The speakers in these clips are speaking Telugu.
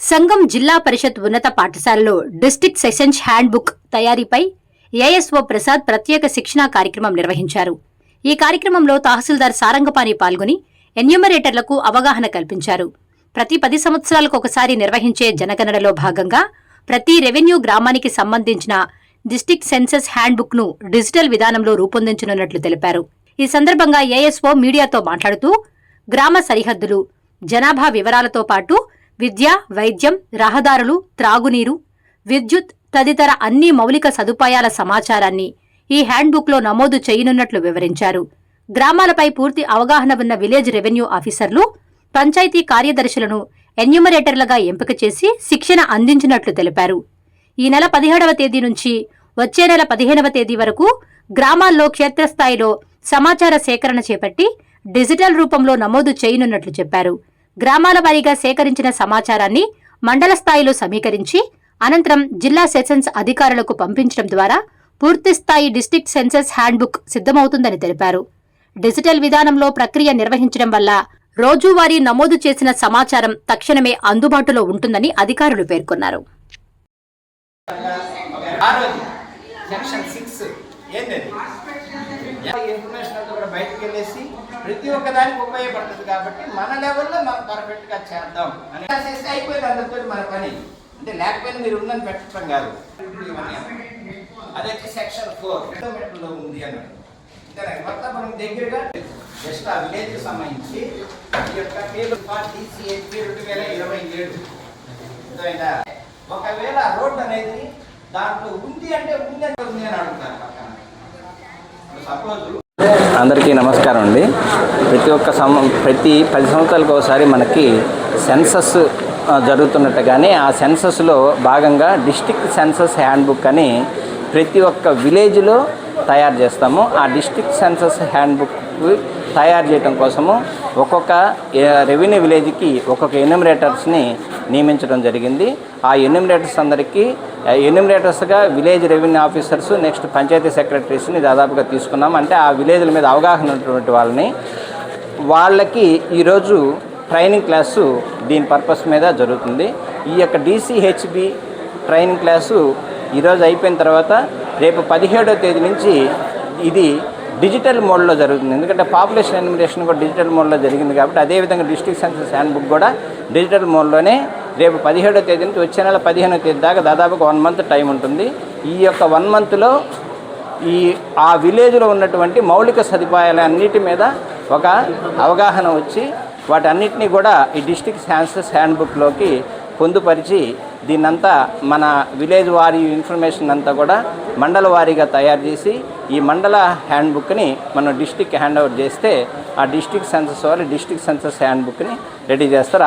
సంగం జిల్లా పరిషత్ ఉన్నత పాఠశాలలో డిస్ట్రిక్ట్ సెషన్స్ హ్యాండ్ బుక్ తయారీపై ఏఎస్ఓ ప్రసాద్ ప్రత్యేక శిక్షణా కార్యక్రమం నిర్వహించారు. ఈ కార్యక్రమంలో తహసీల్దార్ సారంగపాణి పాల్గొని ఎన్యూమరేటర్లకు అవగాహన కల్పించారు. ప్రతి 10 సంవత్సరాలకు ఒకసారి నిర్వహించే జనగణనలో భాగంగా ప్రతి రెవెన్యూ గ్రామానికి సంబంధించిన డిస్ట్రిక్ట్ సెన్సస్ హ్యాండ్ బుక్ ను డిజిటల్ విధానంలో రూపొందించనున్నట్లు తెలిపారు. ఈ సందర్భంగా ఏఎస్ఓ మీడియాతో మాట్లాడుతూ గ్రామ సరిహద్దులు, జనాభా వివరాలతో పాటు విద్య, వైద్యం, రహదారులు, త్రాగునీరు, విద్యుత్ తదితర అన్ని మౌలిక సదుపాయాల సమాచారాన్ని ఈ హ్యాండ్బుక్ లో నమోదు చేయనున్నట్లు వివరించారు. గ్రామాలపై పూర్తి అవగాహన ఉన్న విలేజ్ రెవెన్యూ ఆఫీసర్లు, పంచాయతీ కార్యదర్శులను ఎన్యూమరేటర్లుగా ఎంపిక చేసి శిక్షణ అందించినట్లు తెలిపారు. ఈ నెల 17వ తేదీ నుంచి వచ్చే నెల 15వ తేదీ వరకు గ్రామాల్లో క్షేత్రస్థాయిలో సమాచార సేకరణ చేపట్టి డిజిటల్ రూపంలో నమోదు చేయనున్నట్లు చెప్పారు. గ్రామాల వారీగా సేకరించిన సమాచారాన్ని మండల స్థాయిలో సమీకరించి అనంతరం జిల్లా సెషన్స్ అధికారులకు పంపించడం ద్వారా పూర్తిస్థాయి డిస్ట్రిక్ట్ సెన్సస్ హ్యాండ్బుక్ సిద్ధమవుతుందని తెలిపారు. డిజిటల్ విధానంలో ప్రక్రియ నిర్వహించడం వల్ల రోజువారీ నమోదు చేసిన సమాచారం తక్షణమే అందుబాటులో ఉంటుందని అధికారులు పేర్కొన్నారు. ప్రతి ఒక్కదానికి ఉపయోగపడుతుంది కాబట్టి మన లెవెల్లో మనం పర్ఫెక్ట్ గా చేద్దాం అని అయిపోయింది. అందరితో మన పని అంటే లేకపోయినా మీరు ఉందని పెట్టడం కాదు. అదైతే సెక్షన్ 4 మీటర్లో ఉంది అన్నాడు. మొత్తం మనం దగ్గరగా జస్ట్ ఆ విలేజ్ కి సంబంధించి ఈ యొక్క టేబుల్ DCHP 2027 ఒకవేళ రోడ్ అనేది దాంట్లో ఉంది అంటే ఉంది అని అడుగుతారు పక్కన. సపోజ్ అందరికీ నమస్కారం అండి. ప్రతి 10 సంవత్సరాలకు ఒకసారి మనకి సెన్సస్ జరుగుతున్నట్టుగానే ఆ సెన్సస్లో భాగంగా డిస్ట్రిక్ట్ సెన్సస్ హ్యాండ్బుక్ అని ప్రతి ఒక్క విలేజ్లో తయారు చేస్తాము. ఆ డిస్ట్రిక్ట్ సెన్సస్ హ్యాండ్బుక్ తయారు చేయడం కోసము ఒక్కొక్క రెవెన్యూ విలేజ్కి ఒక్కొక్క ఎన్యూమరేటర్స్ని నియమించడం జరిగింది. ఆ ఎన్యూమరేటర్స్ అందరికీ ఎన్యూమరేటర్స్గా village revenue officers, next panchayat సెక్రటరీస్ని దాదాపుగా తీసుకున్నాం. అంటే ఆ విలేజ్ల మీద అవగాహన ఉన్నటువంటి వాళ్ళకి ఈరోజు ట్రైనింగ్ క్లాసు దీని పర్పస్ మీద జరుగుతుంది. ఈ యొక్క DCHB ట్రైనింగ్ క్లాసు ఈరోజు అయిపోయిన తర్వాత రేపు 17వ తేదీ నుంచి ఇది డిజిటల్ మోడ్లో జరుగుతుంది. ఎందుకంటే పాపులేషన్ ఎన్యూమరేషన్ కూడా డిజిటల్ మోడ్లో జరిగింది కాబట్టి అదేవిధంగా డిస్ట్రిక్ట్ సెన్సస్ హ్యాండ్బుక్ కూడా డిజిటల్ మోడ్లోనే రేపు 17వ తేదీ నుంచి వచ్చే నెల 15వ తేదీ దాకా దాదాపుగా 1 మంత్ టైం ఉంటుంది. ఈ యొక్క 1 మంత్లో ఆ విలేజ్లో ఉన్నటువంటి మౌలిక సదుపాయాలన్నిటి మీద ఒక అవగాహన వచ్చి వాటన్నిటినీ కూడా ఈ డిస్ట్రిక్ట్ సెన్సస్ హ్యాండ్బుక్లోకి పొందుపరిచి దీన్నంతా మన విలేజ్ వారీ ఇన్ఫర్మేషన్ అంతా కూడా మండల వారీగా తయారు చేసి ఈ మండల హ్యాండ్బుక్ని మనం డిస్ట్రిక్ట్ హ్యాండ్ ఓవర్ చేస్తే ఆ డిస్ట్రిక్ట్ సెన్సస్ వారు డిస్ట్రిక్ట్ సెన్సస్ హ్యాండ్బుక్ని రెడీ చేస్తారు.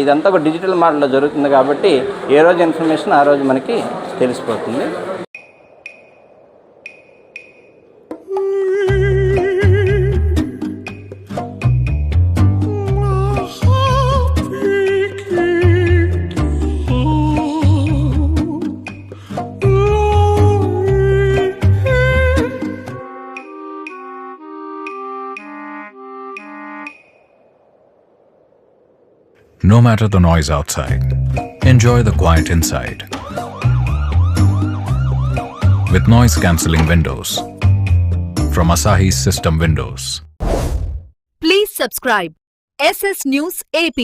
ఇదంతా కూడా డిజిటల్ మోడల్లో జరుగుతుంది కాబట్టి ఏ రోజు ఇన్ఫర్మేషన్ ఆ రోజు మనకి తెలిసిపోతుంది. No matter the noise outside, enjoy the quiet inside. With noise-cancelling windows from Asahi System Windows. Please subscribe SS News AP.